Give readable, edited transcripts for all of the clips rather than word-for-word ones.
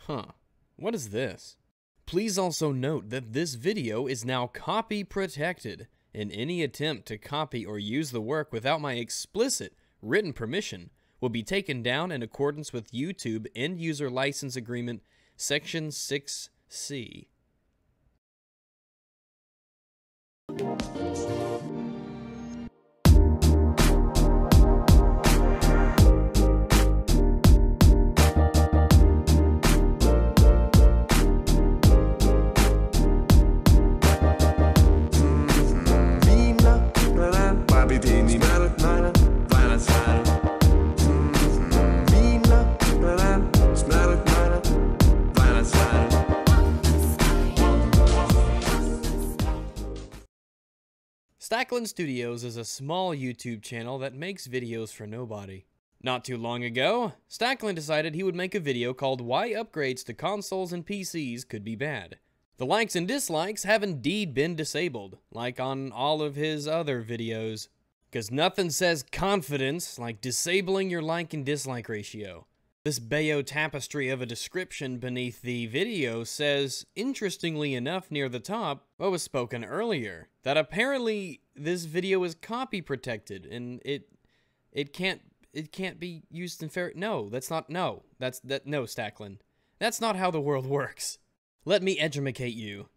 Huh. What is this? Please also note that this video is now copy protected, and any attempt to copy or use the work without my explicit written permission will be taken down in accordance with YouTube End User License Agreement Section 6C. Stacklin Studios is a small YouTube channel that makes videos for nobody. Not too long ago, Stacklin decided he would make a video called Why Upgrades to Consoles and PCs Could Be Bad. The likes and dislikes have indeed been disabled, like on all of his other videos. Because nothing says confidence like disabling your like and dislike ratio. This Bayo tapestry of a description beneath the video says, interestingly enough near the top, what was spoken earlier, that apparently this video is copy protected and it can't be used in fair. No, no, Stacklin. That's not how the world works. Let me educate you.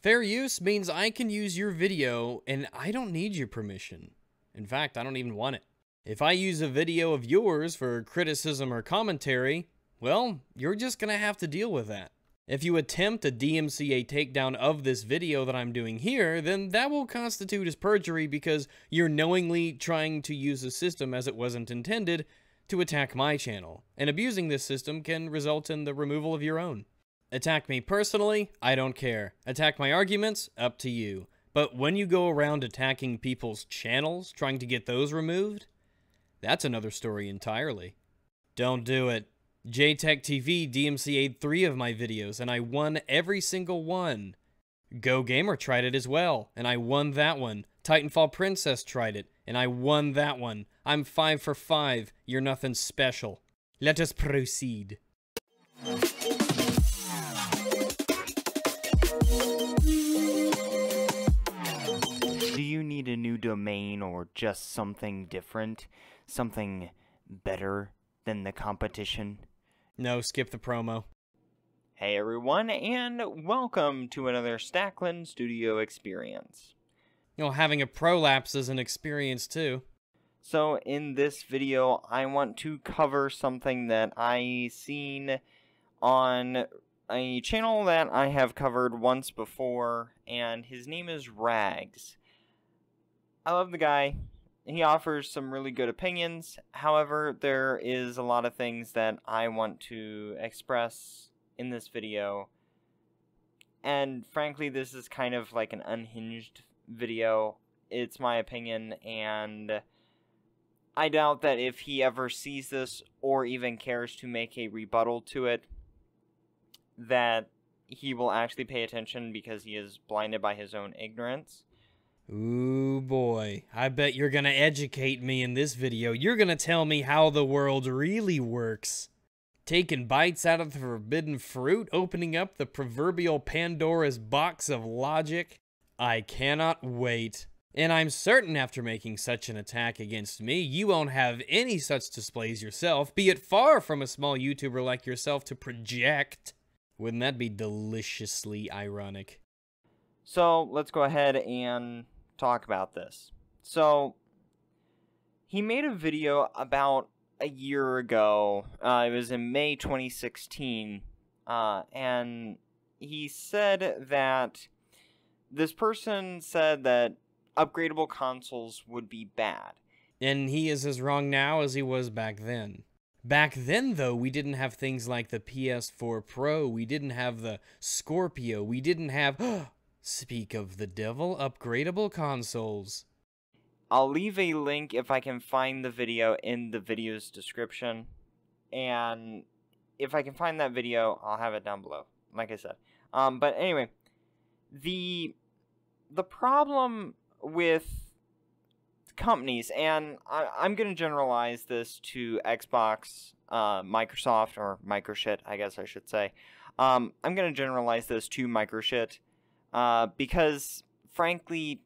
Fair use means I can use your video and I don't need your permission. In fact, I don't even want it. If I use a video of yours for criticism or commentary, well, you're just gonna have to deal with that. If you attempt a DMCA takedown of this video that I'm doing here, then that will constitute as perjury because you're knowingly trying to use a system as it wasn't intended to attack my channel, and abusing this system can result in the removal of your own. Attack me personally, I don't care. Attack my arguments, up to you. But when you go around attacking people's channels, trying to get those removed, that's another story entirely. Don't do it. JTech TV DMCA'd 3 of my videos, and I won every single one. Go Gamer tried it as well, and I won that one. Titanfall Princess tried it, and I won that one. I'm 5 for 5. You're nothing special. Let us proceed. Do you need a new domain or just something different? Something better than the competition? No, skip the promo. Hey everyone, and welcome to another Stacklin Studio experience. You know, having a prolapse is an experience too. So in this video, I want to cover something that I seen on a channel that I have covered once before, and his name is Rags. I love the guy. He offers some really good opinions. However, there is a lot of things that I want to express in this video. And frankly, this is kind of like an unhinged video. It's my opinion, and I doubt that if he ever sees this or even cares to make a rebuttal to it, that he will actually pay attention because he is blinded by his own ignorance. Ooh boy, I bet you're gonna educate me in this video. You're gonna tell me how the world really works. Taking bites out of the forbidden fruit, opening up the proverbial Pandora's box of logic. I cannot wait. And I'm certain after making such an attack against me, you won't have any such displays yourself, be it far from a small YouTuber like yourself to project. Wouldn't that be deliciously ironic? So, let's go ahead and talk about this. So, he made a video about a year ago. It was in May 2016. And he said that this person said that upgradable consoles would be bad. And he is as wrong now as he was back then. Back then, though, we didn't have things like the PS4 Pro. We didn't have the Scorpio. We didn't have... Speak of the devil, upgradable consoles. I'll leave a link if I can find the video in the video's description. And if I can find that video, I'll have it down below, like I said. But anyway, the problem with companies, and I'm going to generalize this to Xbox, Microsoft, or Microshit, I guess I should say. I'm going to generalize this to Microshit because, frankly,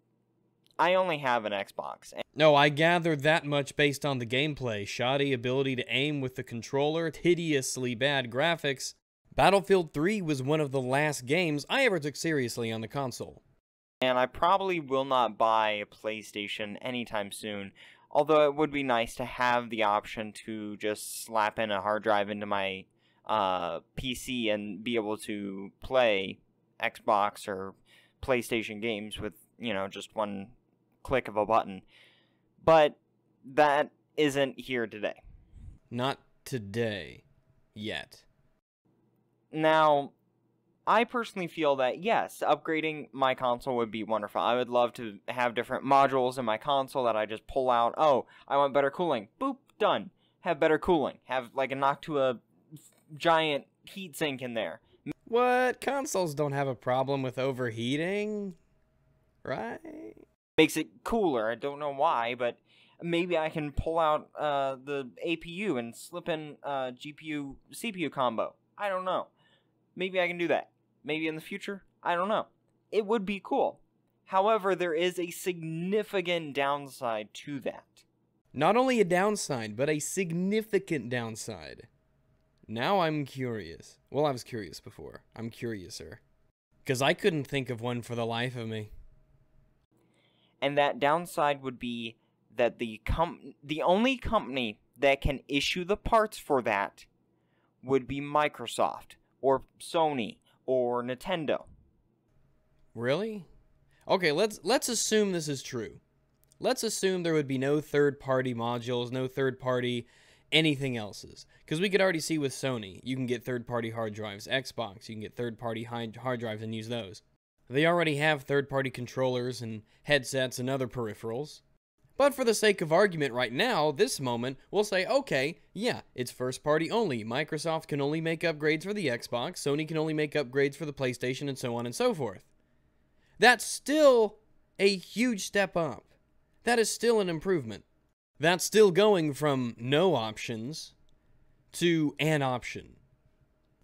I only have an Xbox. No, I gathered that much based on the gameplay. Shoddy ability to aim with the controller, hideously bad graphics. Battlefield 3 was one of the last games I ever took seriously on the console. And I probably will not buy a PlayStation anytime soon, although it would be nice to have the option to just slap in a hard drive into my PC and be able to play Xbox or PlayStation games with, just one click of a button. But that isn't here today. Not today. Yet. Now, I personally feel that, yes, upgrading my console would be wonderful. I would love to have different modules in my console that I just pull out. Oh, I want better cooling. Boop, done. Have better cooling. Have, like, a Noctua giant heatsink in there. What? Consoles don't have a problem with overheating, right? Makes it cooler. I don't know why, but maybe I can pull out the APU and slip in GPU-CPU combo. I don't know. Maybe I can do that. Maybe in the future? I don't know. It would be cool. However, there is a significant downside to that. Not only a downside, but a significant downside. Now I'm curious. Well, I was curious before. I'm curiouser. Because I couldn't think of one for the life of me. And that downside would be that the only company that can issue the parts for that would be Microsoft, or Sony, or Nintendo. Really? Okay, let's assume this is true. Let's assume there would be no third-party modules, no third-party anything else's. Because we could already see with Sony, you can get third-party hard drives. Xbox, you can get third-party hard drives and use those. They already have third-party controllers and headsets and other peripherals. But for the sake of argument right now, this moment, we'll say, okay, yeah, it's first-party only. Microsoft can only make upgrades for the Xbox, Sony can only make upgrades for the PlayStation, and so on and so forth. That's still a huge step up. That is still an improvement. That's still going from no options to an option.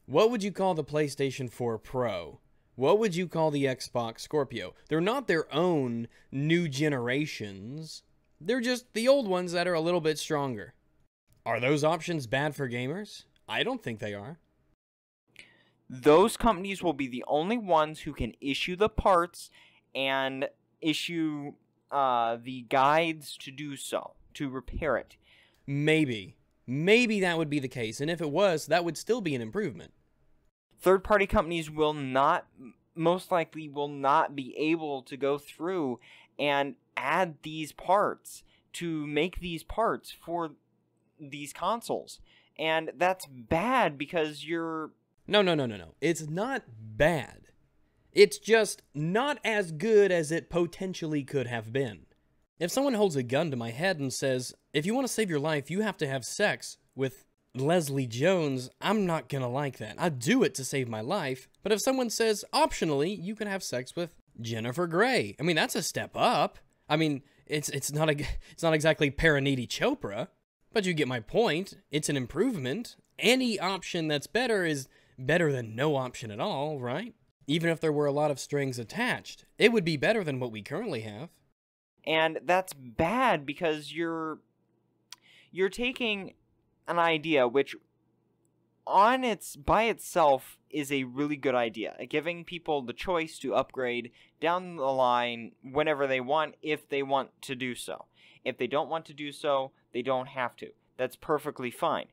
What would you call the PlayStation 4 Pro? What would you call the Xbox Scorpio? They're not their own new generations. They're just the old ones that are a little bit stronger. Are those options bad for gamers? I don't think they are. Those companies will be the only ones who can issue the parts and issue the guides to do so, to repair it. Maybe. Maybe that would be the case, and if it was, that would still be an improvement. Third-party companies most likely will not be able to go through and add these parts to make these parts for these consoles. And that's bad because you're... No. It's not bad. It's just not as good as it potentially could have been. If someone holds a gun to my head and says, if you want to save your life, you have to have sex with Leslie Jones, I'm not gonna like that. I'd do it to save my life. But if someone says, optionally, you can have sex with Jennifer Grey, I mean, that's a step up. I mean, it's not exactly Pariniti Chopra, but you get my point. It's an improvement. Any option that's better is better than no option at all, right? Even if there were a lot of strings attached, it would be better than what we currently have. And that's bad because you're taking an idea which by itself is a really good idea, giving people the choice to upgrade down the line whenever they want, if they want to do so. If they don't want to do so, they don't have to. That's perfectly fine.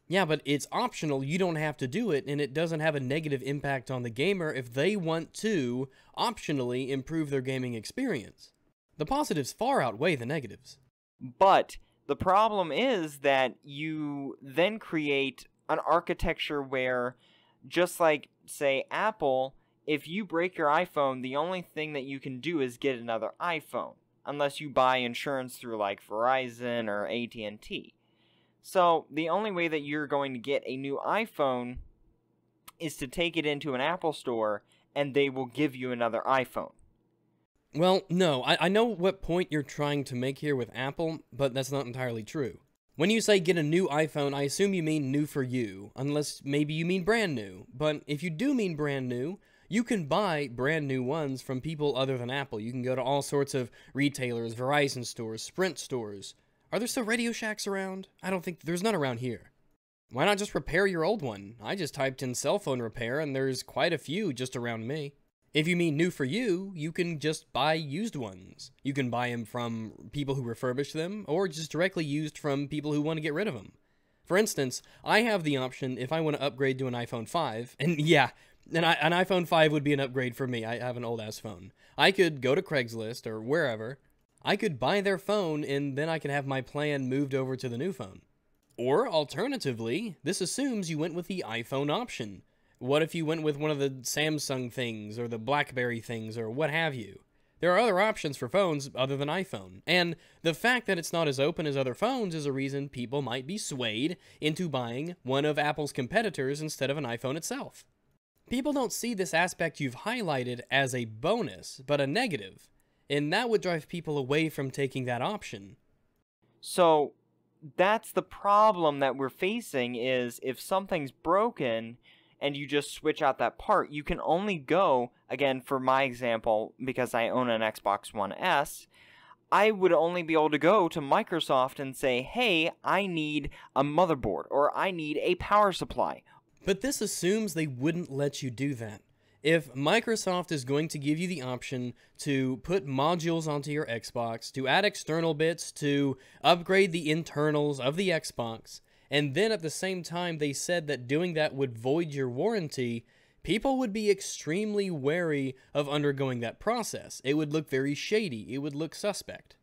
Yeah, but it's optional. You don't have to do it, and it doesn't have a negative impact on the gamer if they want to optionally improve their gaming experience. The positives far outweigh the negatives. But the problem is that you then create an architecture where, just like, say, Apple, if you break your iPhone, the only thing that you can do is get another iPhone, unless you buy insurance through, like, Verizon or AT&T. So the only way that you're going to get a new iPhone is to take it into an Apple store, and they will give you another iPhone. Well, no, I know what point you're trying to make here with Apple, but that's not entirely true. When you say get a new iPhone, I assume you mean new for you, unless maybe you mean brand new. But if you do mean brand new, you can buy brand new ones from people other than Apple. You can go to all sorts of retailers, Verizon stores, Sprint stores. Are there still Radio Shacks around? I don't think there's none around here. Why not just repair your old one? I just typed in cell phone repair and there's quite a few just around me. If you mean new for you, you can just buy used ones. You can buy them from people who refurbish them, or just directly used from people who want to get rid of them. For instance, I have the option if I want to upgrade to an iPhone 5, and yeah, an iPhone 5 would be an upgrade for me. I have an old-ass phone. I could go to Craigslist or wherever. I could buy their phone, and then I could have my plan moved over to the new phone. Or, alternatively, this assumes you went with the iPhone option. What if you went with one of the Samsung things, or the BlackBerry things, or what have you? There are other options for phones other than iPhone, and the fact that it's not as open as other phones is a reason people might be swayed into buying one of Apple's competitors instead of an iPhone itself. People don't see this aspect you've highlighted as a bonus, but a negative, and that would drive people away from taking that option. So that's the problem that we're facing, is if something's broken and you just switch out that part, you can only go, again, for my example, because I own an Xbox One S, I would only be able to go to Microsoft and say, hey, I need a motherboard, or I need a power supply. But this assumes they wouldn't let you do that. If Microsoft is going to give you the option to put modules onto your Xbox, to add external bits, to upgrade the internals of the Xbox, and then at the same time they said that doing that would void your warranty, people would be extremely wary of undergoing that process. It would look very shady. It would look suspect.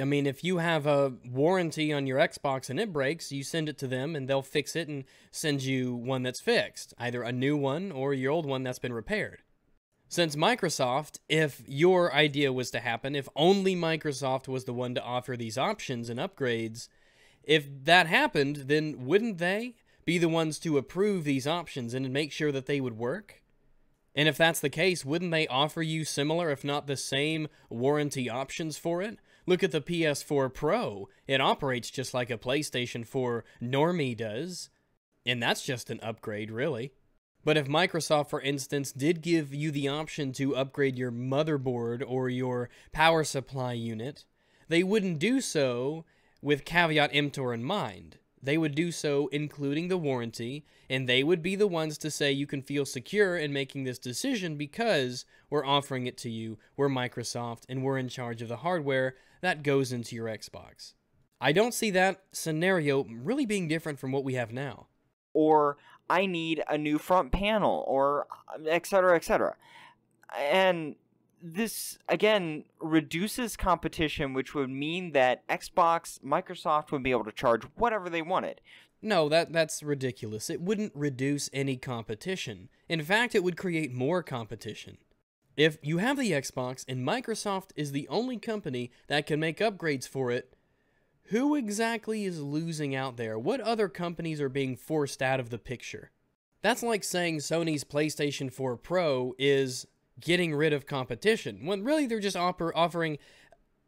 I mean, if you have a warranty on your Xbox and it breaks, you send it to them and they'll fix it and send you one that's fixed, either a new one or your old one that's been repaired. Since Microsoft, if your idea was to happen, if only Microsoft was the one to offer these options and upgrades, if that happened, then wouldn't they be the ones to approve these options and make sure that they would work? And if that's the case, wouldn't they offer you similar, if not the same, warranty options for it? Look at the PS4 Pro. It operates just like a PlayStation 4 normie does. And that's just an upgrade, really. But if Microsoft, for instance, did give you the option to upgrade your motherboard or your power supply unit, they wouldn't do so with caveat emptor in mind. They would do so including the warranty, and they would be the ones to say you can feel secure in making this decision because we're offering it to you, we're Microsoft, and we're in charge of the hardware that goes into your Xbox. I don't see that scenario really being different from what we have now. Or I need a new front panel, or etc., etc. And this, again, reduces competition, which would mean that Microsoft would be able to charge whatever they wanted. No, that's ridiculous. It wouldn't reduce any competition. In fact, it would create more competition. If you have the Xbox and Microsoft is the only company that can make upgrades for it, who exactly is losing out there? What other companies are being forced out of the picture? That's like saying Sony's PlayStation 4 Pro is getting rid of competition, when really they're just offering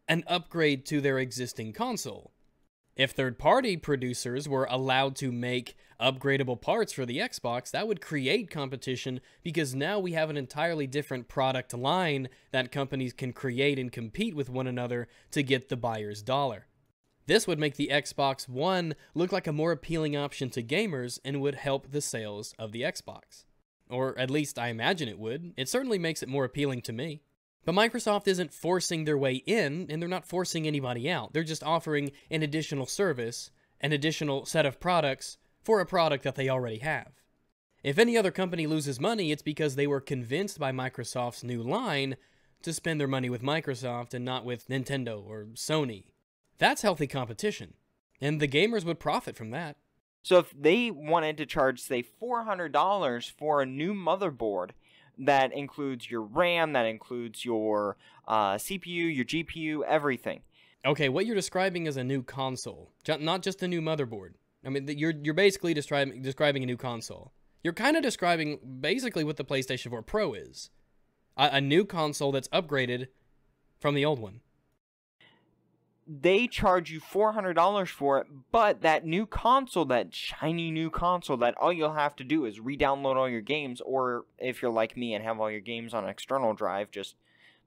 an upgrade to their existing console. If third-party producers were allowed to make upgradable parts for the Xbox, that would create competition because now we have an entirely different product line that companies can create and compete with one another to get the buyer's dollar. This would make the Xbox One look like a more appealing option to gamers and would help the sales of the Xbox. Or at least I imagine it would. It certainly makes it more appealing to me. But Microsoft isn't forcing their way in, and they're not forcing anybody out. They're just offering an additional service, an additional set of products for a product that they already have. If any other company loses money, it's because they were convinced by Microsoft's new line to spend their money with Microsoft and not with Nintendo or Sony. That's healthy competition, and the gamers would profit from that. So if they wanted to charge, say, $400 for a new motherboard, that includes your RAM, that includes your CPU, your GPU, everything. Okay, what you're describing is a new console, not just a new motherboard. I mean, you're basically describing a new console. You're kind of describing basically what the PlayStation 4 Pro is. A new console that's upgraded from the old one. They charge you $400 for it, but that new console, that shiny new console, that all you'll have to do is re-download all your games, or if you're like me and have all your games on an external drive, just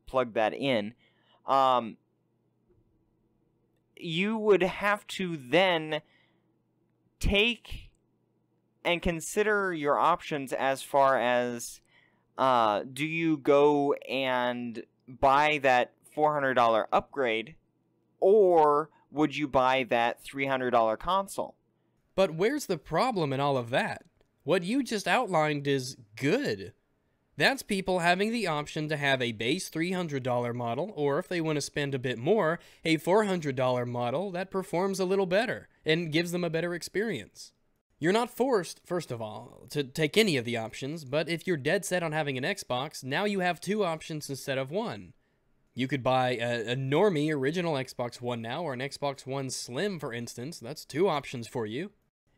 plug that in. You would have to then take and consider your options as far as, do you go and buy that $400 upgrade, or would you buy that $300 console? But where's the problem in all of that? What you just outlined is good. That's people having the option to have a base $300 model, or if they want to spend a bit more, a $400 model that performs a little better and gives them a better experience. You're not forced, first of all, to take any of the options, but if you're dead set on having an Xbox, now you have 2 options instead of 1. You could buy a normie original Xbox One now, or an Xbox One Slim, for instance. That's 2 options for you.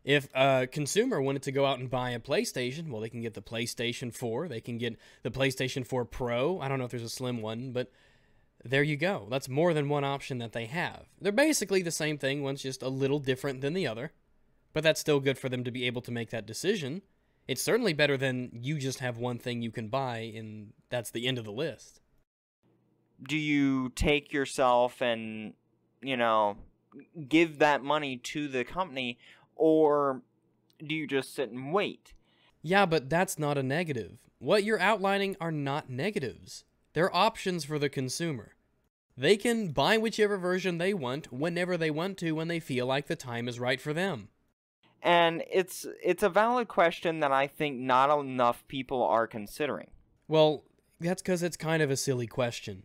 If a consumer wanted to go out and buy a PlayStation, well, they can get the PlayStation 4. They can get the PlayStation 4 Pro. I don't know if there's a slim one, but there you go. That's more than one option that they have. They're basically the same thing, one's just a little different than the other. But that's still good for them to be able to make that decision. It's certainly better than you just have one thing you can buy, and that's the end of the list. Do you take yourself and, give that money to the company, or do you just sit and wait? Yeah, but that's not a negative. What you're outlining are not negatives. They're options for the consumer. They can buy whichever version they want, whenever they want to, when they feel like the time is right for them. And it's a valid question that I think not enough people are considering. Well, that's because it's kind of a silly question.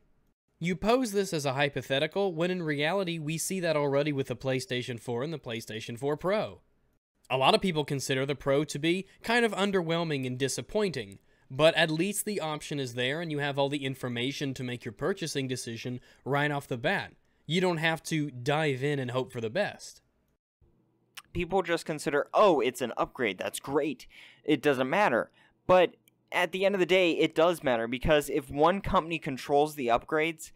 You pose this as a hypothetical, when in reality we see that already with the PlayStation 4 and the PlayStation 4 Pro. A lot of people consider the Pro to be kind of underwhelming and disappointing, but at least the option is there and you have all the information to make your purchasing decision right off the bat. You don't have to dive in and hope for the best. People just consider, oh, it's an upgrade, that's great, it doesn't matter. But at the end of the day, it does matter, because if one company controls the upgrades,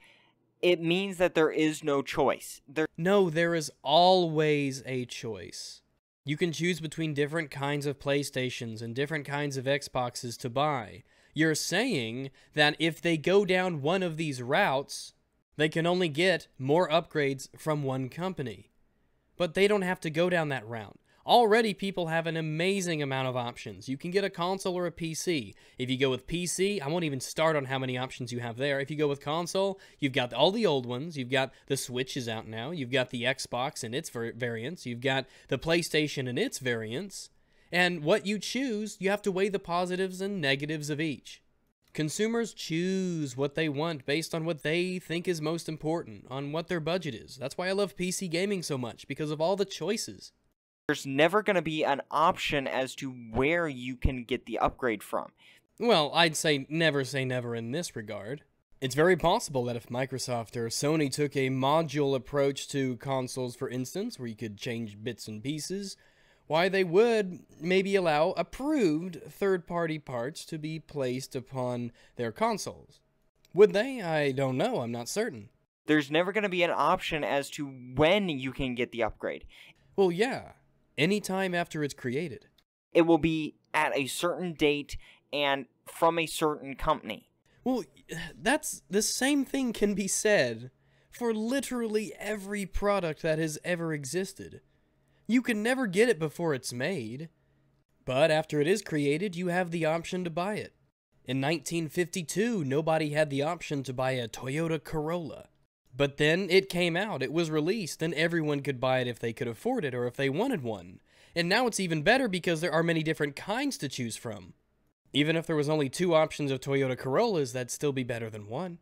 it means that there is no choice. No, there is always a choice. You can choose between different kinds of PlayStations and different kinds of Xboxes to buy. You're saying that if they go down one of these routes, they can only get more upgrades from one company. But they don't have to go down that route. Already, people have an amazing amount of options. You can get a console or a PC. If you go with PC, I won't even start on how many options you have there. If you go with console, you've got all the old ones. You've got the Switch is out now. You've got the Xbox and its variants. You've got the PlayStation and its variants. And what you choose, you have to weigh the positives and negatives of each. Consumers choose what they want based on what they think is most important, on what their budget is. That's why I love PC gaming so much, because of all the choices. There's never going to be an option as to where you can get the upgrade from. Well, I'd say never in this regard. It's very possible that if Microsoft or Sony took a module approach to consoles, for instance, where you could change bits and pieces, why they would maybe allow approved third-party parts to be placed upon their consoles. Would they? I don't know. I'm not certain. There's never going to be an option as to when you can get the upgrade. Well, yeah. Anytime after it's created. It will be at a certain date and from a certain company. Well, that's the same thing can be said for literally every product that has ever existed. You can never get it before it's made, but after it is created, you have the option to buy it. In 1952, nobody had the option to buy a Toyota Corolla. But then it came out, it was released, and everyone could buy it if they could afford it or if they wanted one. And now it's even better because there are many different kinds to choose from. Even if there was only 2 options of Toyota Corollas, that'd still be better than one.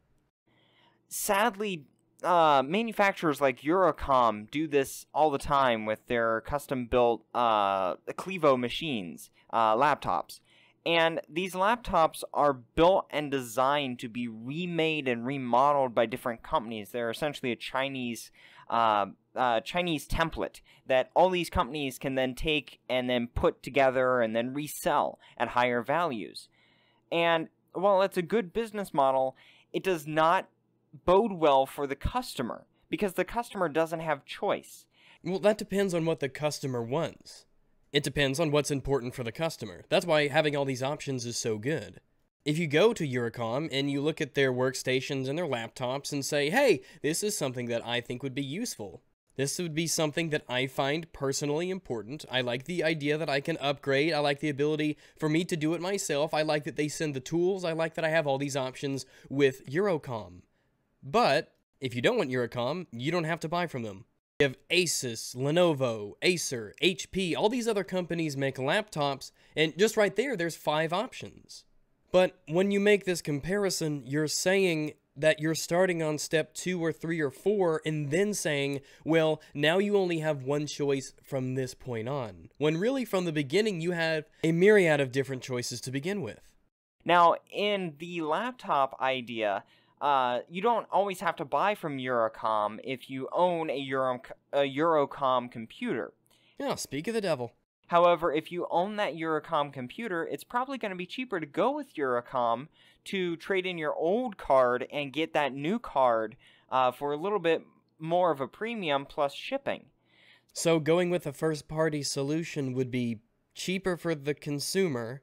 Sadly, manufacturers like Eurocom do this all the time with their custom-built Clevo machines, laptops. And these laptops are built and designed to be remade and remodeled by different companies. They're essentially a Chinese template that all these companies can then take and then put together and then resell at higher values. And while it's a good business model, it does not bode well for the customer, because the customer doesn't have choice. Well, that depends on what the customer wants. It depends on what's important for the customer. That's why having all these options is so good. If you go to Eurocom and you look at their workstations and their laptops and say, hey, this is something that I think would be useful. This would be something that I find personally important. I like the idea that I can upgrade. I like the ability for me to do it myself. I like that they send the tools. I like that I have all these options with Eurocom. But if you don't want Eurocom, you don't have to buy from them. You have Asus, Lenovo, Acer, HP, all these other companies make laptops, and just right there, there's 5 options. But when you make this comparison, you're saying that you're starting on step 2 or 3 or 4 and then saying, well, now you only have one choice from this point on. When really from the beginning, you have a myriad of different choices to begin with. Now, in the laptop idea, you don't always have to buy from Eurocom if you own a Eurocom computer. Yeah, speak of the devil. However, if you own that Eurocom computer, it's probably going to be cheaper to go with Eurocom to trade in your old card and get that new card for a little bit more of a premium plus shipping. So going with a first-party solution would be cheaper for the consumer,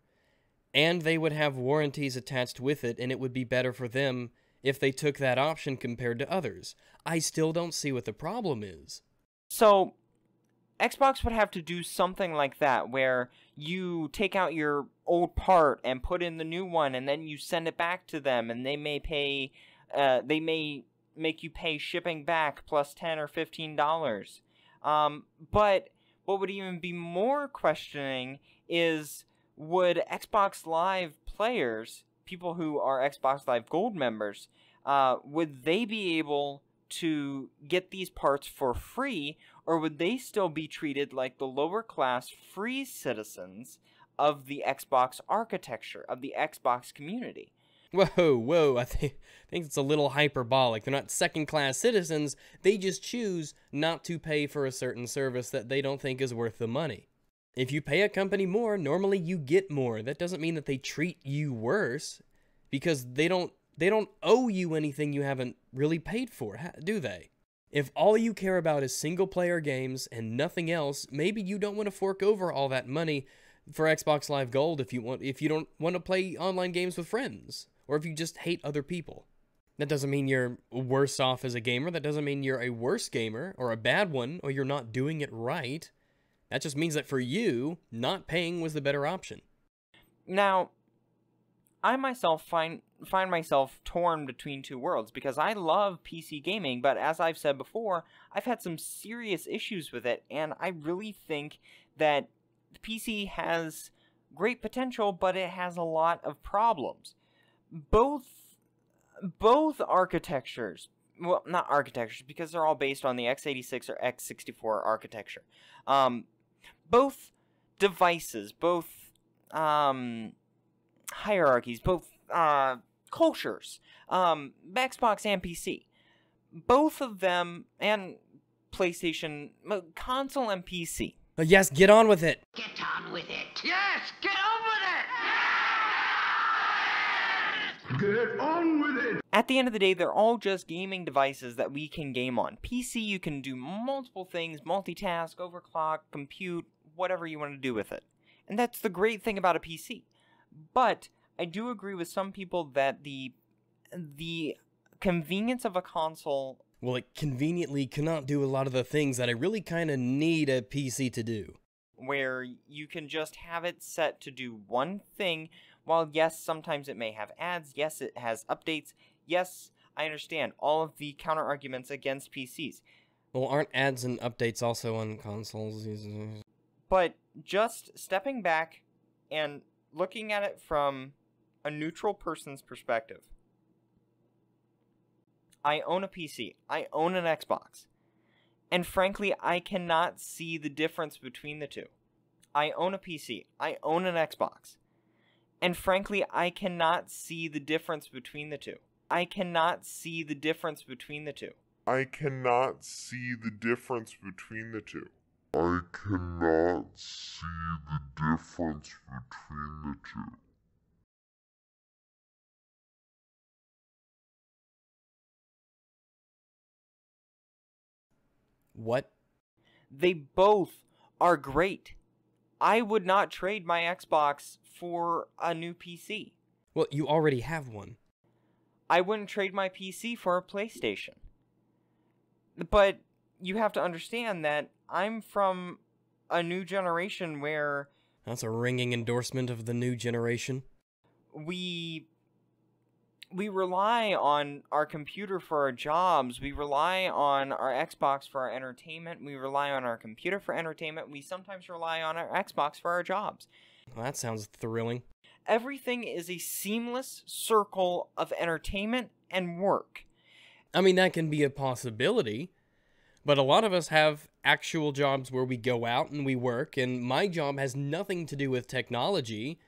and they would have warranties attached with it, and it would be better for them if they took that option compared to others. I still don't see what the problem is. So Xbox would have to do something like that, where you take out your old part and put in the new one, and then you send it back to them, and they may make you pay shipping back plus $10 or $15. But what would even be more questioning is, would Xbox Live players, people who are Xbox Live Gold members, would they be able to get these parts for free, or would they still be treated like the lower class free citizens of the Xbox architecture, of the Xbox community? Whoa, I think it's a little hyperbolic. They're not second-class citizens, they just choose not to pay for a certain service that they don't think is worth the money. If you pay a company more, normally you get more. That doesn't mean that they treat you worse, because they don't owe you anything you haven't really paid for, do they? If all you care about is single-player games and nothing else, maybe you don't want to fork over all that money for Xbox Live Gold if you don't want to play online games with friends, or if you just hate other people. That doesn't mean you're worse off as a gamer. That doesn't mean you're a worse gamer or a bad one, or you're not doing it right. That just means that for you, not paying was the better option. Now, I myself find myself torn between two worlds, because I love PC gaming, but as I've said before, I've had some serious issues with it, and I really think that the PC has great potential, but it has a lot of problems. Both architectures, well, not architectures, because they're all based on the x86 or x64 architecture. Both devices, both hierarchies, both cultures, Xbox and PC, both of them, and PlayStation, console and PC. Yes, get on with it. Get on with it. Yes, get on with it. Get on with it. At the end of the day, they're all just gaming devices that we can game on. PC, you can do multiple things, multitask, overclock, compute, whatever you want to do with it. And that's the great thing about a PC. But I do agree with some people that the convenience of a console... Well, it conveniently cannot do a lot of the things that I really kind of need a PC to do. Where you can just have it set to do one thing, while yes, sometimes it may have ads, yes, it has updates, yes, I understand all of the counter-arguments against PCs. Well, aren't ads and updates also on consoles? But just stepping back and looking at it from a neutral person's perspective. I own a PC. I own an Xbox. And frankly, I cannot see the difference between the two. I own a PC. I own an Xbox. And frankly, I cannot see the difference between the two. I cannot see the difference between the two. I cannot see the difference between the two. I cannot see the difference between the two. What? They both are great. I would not trade my Xbox for a new PC. Well, you already have one. I wouldn't trade my PC for a PlayStation. But you have to understand that I'm from a new generation where That's a ringing endorsement of the new generation. we rely on our computer for our jobs. We rely on our Xbox for our entertainment. We rely on our computer for entertainment. We sometimes rely on our Xbox for our jobs. Well, that sounds thrilling. Everything is a seamless circle of entertainment and work. I mean, that can be a possibility, but a lot of us have actual jobs where we go out and we work, and my job has nothing to do with technology.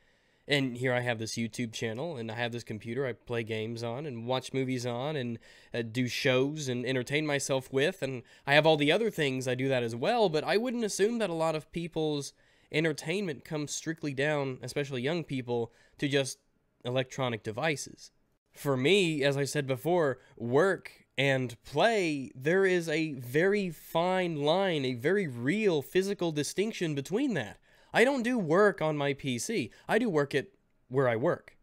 And here I have this YouTube channel, and I have this computer I play games on, and watch movies on, and do shows, and entertain myself with, and I have all the other things I do that as well, but I wouldn't assume that a lot of people's entertainment comes strictly down, especially young people, to just electronic devices. For me, as I said before, work and play, there is a very fine line, a very real physical distinction between that. I don't do work on my PC. I do work at where I work.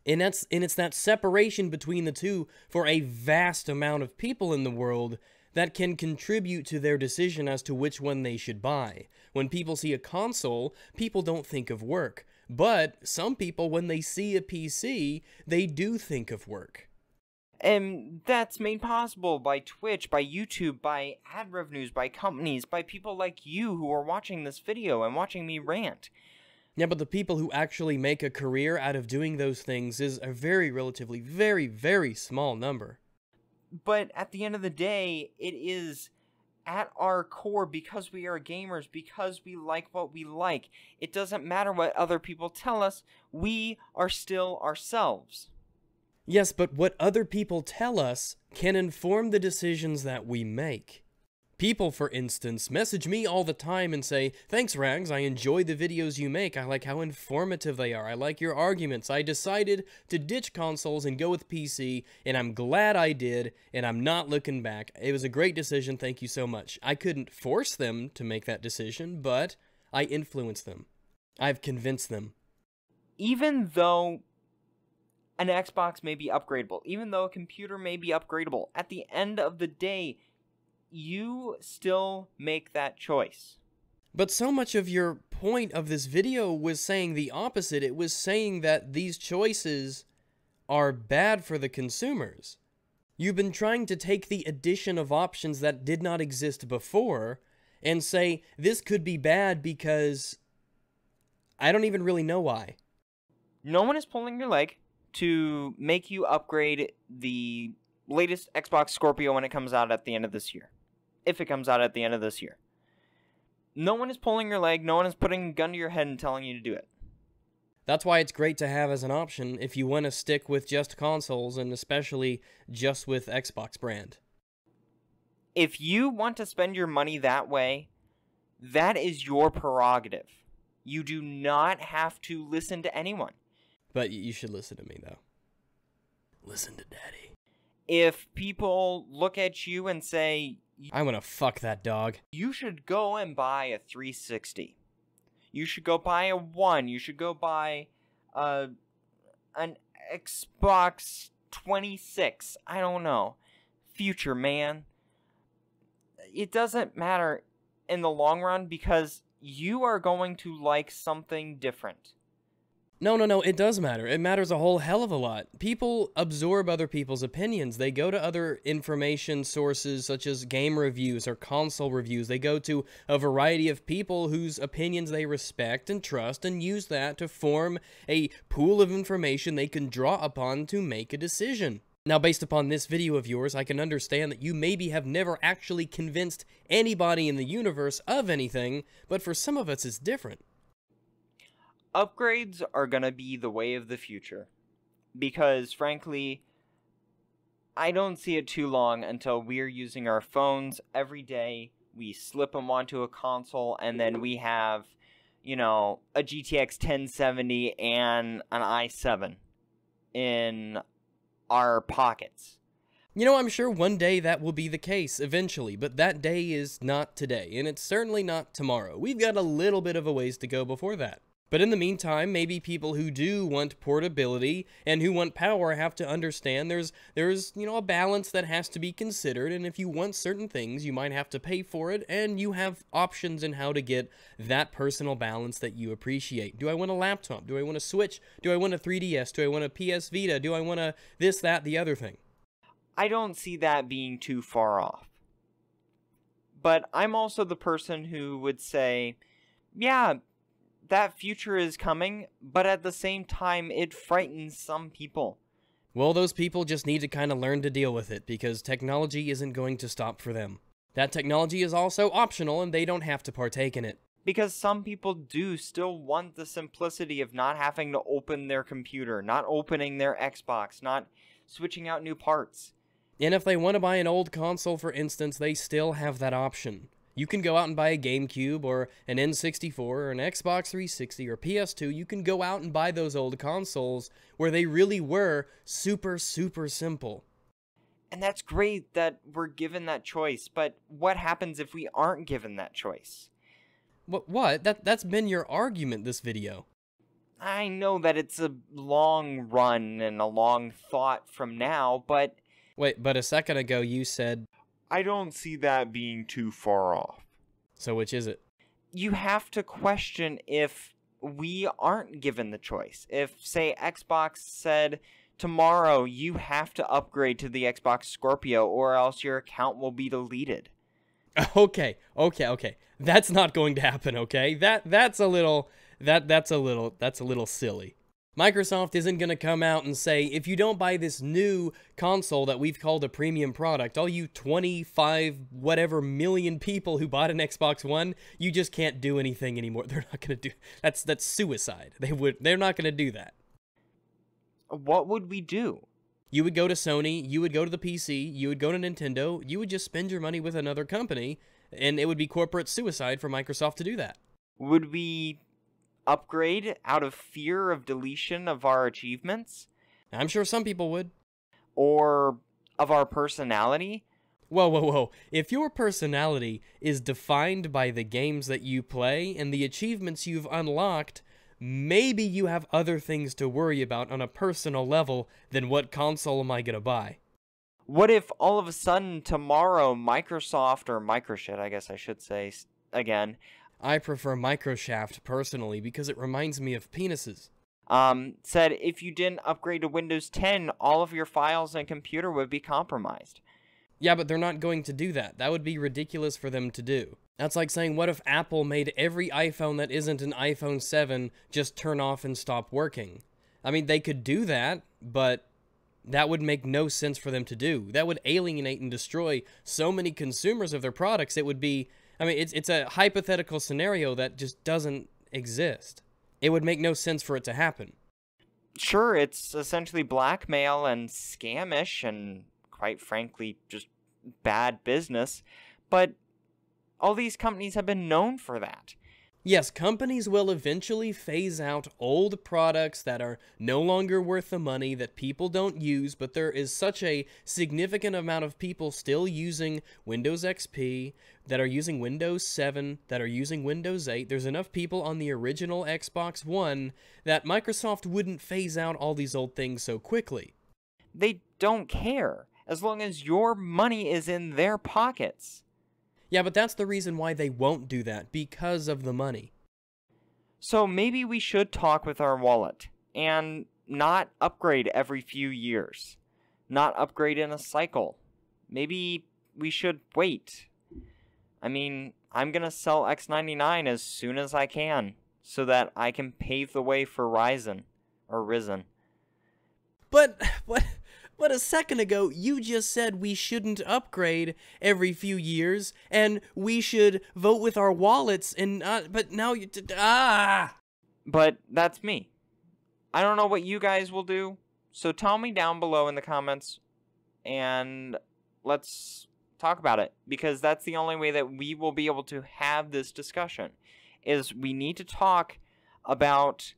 And it's that separation between the two for a vast amount of people in the world that can contribute to their decision as to which one they should buy. When people see a console, people don't think of work. But some people, when they see a PC, they do think of work. And that's made possible by Twitch, by YouTube, by ad revenues, by companies, by people like you who are watching this video and watching me rant. Yeah, but the people who actually make a career out of doing those things is a relatively very, very small number. But at the end of the day, it is at our core because we are gamers, because we like what we like. It doesn't matter what other people tell us, we are still ourselves. Yes, but what other people tell us can inform the decisions that we make. People, for instance, message me all the time and say, "Thanks, Rags, I enjoy the videos you make. I like how informative they are. I like your arguments. I decided to ditch consoles and go with PC, and I'm glad I did, and I'm not looking back. It was a great decision. Thank you so much." I couldn't force them to make that decision, but I influenced them. I've convinced them. Even though an Xbox may be upgradable, even though a computer may be upgradable, at the end of the day, you still make that choice. But so much of your point of this video was saying the opposite. It was saying that these choices are bad for the consumers. You've been trying to take the addition of options that did not exist before and say this could be bad because I don't even really know why. No one is pulling your leg to make you upgrade the latest Xbox Scorpio when it comes out at the end of this year. If it comes out at the end of this year. No one is pulling your leg, no one is putting a gun to your head and telling you to do it. That's why it's great to have as an option if you want to stick with just consoles and especially just with Xbox brand. If you want to spend your money that way, that is your prerogative. You do not have to listen to anyone. But you should listen to me, though. Listen to Daddy. If people look at you and say, I want to fuck that dog. You should go and buy a 360. You should go buy a One. You should go buy an Xbox 26. I don't know. Future, man. It doesn't matter in the long run because you are going to like something different. No, it does matter. It matters a whole hell of a lot. People absorb other people's opinions. They go to other information sources such as game reviews or console reviews. They go to a variety of people whose opinions they respect and trust and use that to form a pool of information they can draw upon to make a decision. Now, based upon this video of yours, I can understand that you maybe have never actually convinced anybody in the universe of anything, but for some of us it's different. Upgrades are going to be the way of the future. Because, frankly, I don't see it too long until we're using our phones every day. We slip them onto a console, and then we have, a GTX 1070 and an i7 in our pockets. You know, I'm sure one day that will be the case eventually, but that day is not today, and it's certainly not tomorrow. We've got a little bit of a ways to go before that. But in the meantime, maybe people who do want portability and who want power have to understand there's a balance that has to be considered, and if you want certain things, you might have to pay for it, and you have options in how to get that personal balance that you appreciate. Do I want a laptop? Do I want a Switch? Do I want a 3DS? Do I want a PS Vita? Do I want a this, that, the other thing? I don't see that being too far off. But I'm also the person who would say, yeah, that future is coming, but at the same time, it frightens some people. Well, those people just need to kind of learn to deal with it, because technology isn't going to stop for them. That technology is also optional, and they don't have to partake in it. Because some people do still want the simplicity of not having to open their computer, not opening their Xbox, not switching out new parts. And if they want to buy an old console, for instance, they still have that option. You can go out and buy a GameCube or an N64 or an Xbox 360 or PS2. You can go out and buy those old consoles where they really were super, super simple. And that's great that we're given that choice, but what happens if we aren't given that choice? What? That's been your argument this video. I know that it's a long run and a long thought from now, but... Wait, but a second ago you said... I don't see that being too far off. So which is it? You have to question if we aren't given the choice. If, say, Xbox said, tomorrow you have to upgrade to the Xbox Scorpio or else your account will be deleted. Okay. That's not going to happen, okay? That's a little silly. Microsoft isn't going to come out and say, if you don't buy this new console that we've called a premium product, all you 25 whatever million people who bought an Xbox One, you just can't do anything anymore. They're not going to do that's suicide. They're not going to do that. What would we do? You would go to Sony, you would go to the PC, you would go to Nintendo, you would just spend your money with another company, and it would be corporate suicide for Microsoft to do that. Would we upgrade out of fear of deletion of our achievements? I'm sure some people would. Or of our personality? Whoa. If your personality is defined by the games that you play and the achievements you've unlocked, maybe you have other things to worry about on a personal level than what console am I gonna buy. What if all of a sudden tomorrow Microsoft, or Microshit I guess I should say again, I prefer Microshaft personally because it reminds me of penises. Said if you didn't upgrade to Windows 10, all of your files and computer would be compromised. Yeah, but they're not going to do that. That would be ridiculous for them to do. That's like saying, what if Apple made every iPhone that isn't an iPhone 7 just turn off and stop working? I mean, they could do that, but that would make no sense for them to do. That would alienate and destroy so many consumers of their products. It would be... I mean, it's a hypothetical scenario that just doesn't exist. It would make no sense for it to happen. Sure, it's essentially blackmail and scamish and, quite frankly, just bad business, but all these companies have been known for that. Yes, companies will eventually phase out old products that are no longer worth the money that people don't use, but there is such a significant amount of people still using Windows XP, that are using Windows 7, that are using Windows 8. There's enough people on the original Xbox One that Microsoft wouldn't phase out all these old things so quickly. They don't care, as long as your money is in their pockets. Yeah, but that's the reason why they won't do that, because of the money. So maybe we should talk with our wallet, and not upgrade every few years. Not upgrade in a cycle. Maybe we should wait. I mean, I'm gonna sell X99 as soon as I can, so that I can pave the way for Ryzen, or Risen. But a second ago, you just said we shouldn't upgrade every few years, and we should vote with our wallets, and, but now you, But that's me. I don't know what you guys will do, so tell me down below in the comments, and let's talk about it, because that's the only way that we will be able to have this discussion, is we need to talk about...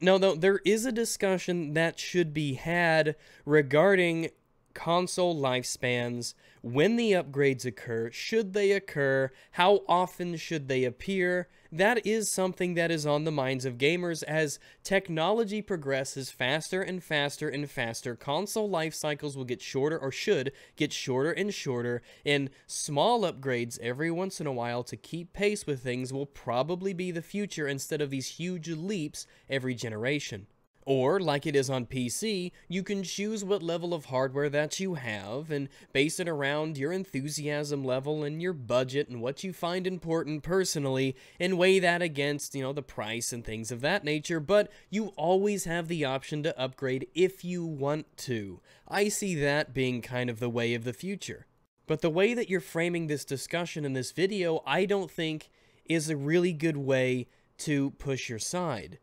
No, there is a discussion that should be had regarding console lifespans, when the upgrades occur, should they occur, how often should they appear. That is something that is on the minds of gamers as technology progresses faster and faster and faster. Console life cycles will get shorter, or should get shorter and shorter, and small upgrades every once in a while to keep pace with things will probably be the future instead of these huge leaps every generation. Or, like it is on PC, you can choose what level of hardware that you have and base it around your enthusiasm level and your budget and what you find important personally and weigh that against, the price and things of that nature, but you always have the option to upgrade if you want to. I see that being kind of the way of the future. But the way that you're framing this discussion in this video, I don't think is a really good way to push your side.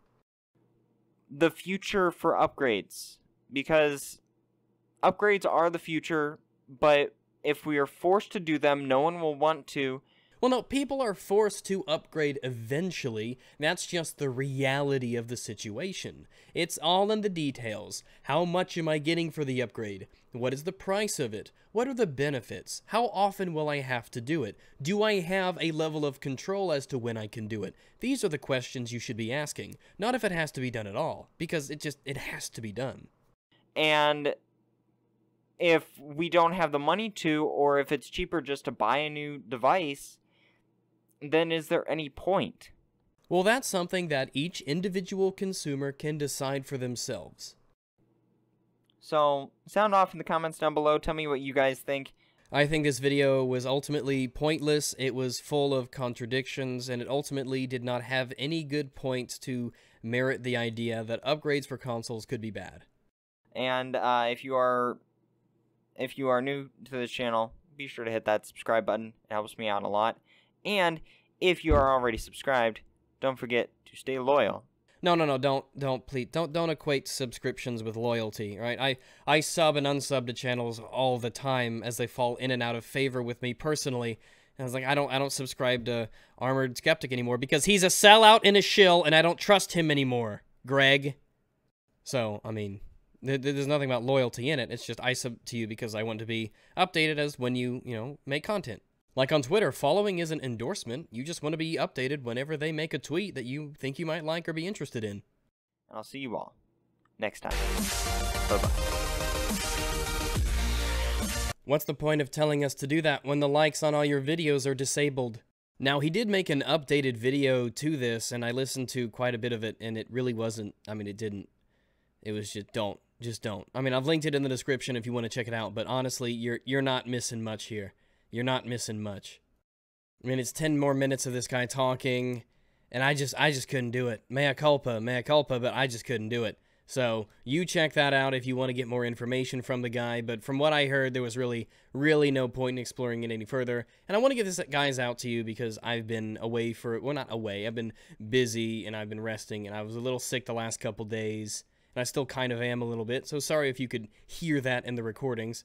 The future for upgrades, because upgrades are the future, but if we are forced to do them, no one will want to. Well, no, people are forced to upgrade eventually. That's just the reality of the situation. It's all in the details. How much am I getting for the upgrade? What is the price of it? What are the benefits? How often will I have to do it? Do I have a level of control as to when I can do it? These are the questions you should be asking, not if it has to be done at all, because it has to be done. And if we don't have the money to, or if it's cheaper just to buy a new device, then is there any point? Well, that's something that each individual consumer can decide for themselves. So, sound off in the comments down below. Tell me what you guys think. I think this video was ultimately pointless. It was full of contradictions, and it ultimately did not have any good points to merit the idea that upgrades for consoles could be bad. And if you are new to this channel, be sure to hit that subscribe button. It helps me out a lot. And if you are already subscribed, don't forget to stay loyal. No, please, don't equate subscriptions with loyalty, right? I sub and unsub to channels all the time as they fall in and out of favor with me personally. And I was like, I don't subscribe to Armored Skeptic anymore because he's a sellout and a shill, and I don't trust him anymore, Greg. So, I mean, there's nothing about loyalty in it. It's just I sub to you because I want to be updated as when you make content. Like on Twitter, following isn't endorsement. You just want to be updated whenever they make a tweet that you think you might like or be interested in. I'll see you all next time. Bye-bye. What's the point of telling us to do that when the likes on all your videos are disabled? Now, he did make an updated video to this, and I listened to quite a bit of it, and it really wasn't, it didn't. It was just don't. I've linked it in the description if you want to check it out, but honestly, you're not missing much here. You're not missing much. It's 10 more minutes of this guy talking, and I just couldn't do it. Mea culpa, but I just couldn't do it. So, you check that out if you want to get more information from the guy, but from what I heard, there was really no point in exploring it any further. And I want to get this guys out to you because I've been away not away, I've been busy, and I've been resting, and I was a little sick the last couple days, and I still kind of am a little bit, so sorry if you could hear that in the recordings.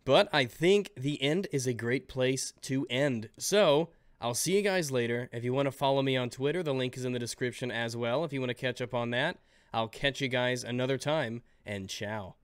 But I think the end is a great place to end. So, I'll see you guys later. If you want to follow me on Twitter, the link is in the description as well. If you want to catch up on that, I'll catch you guys another time, and ciao.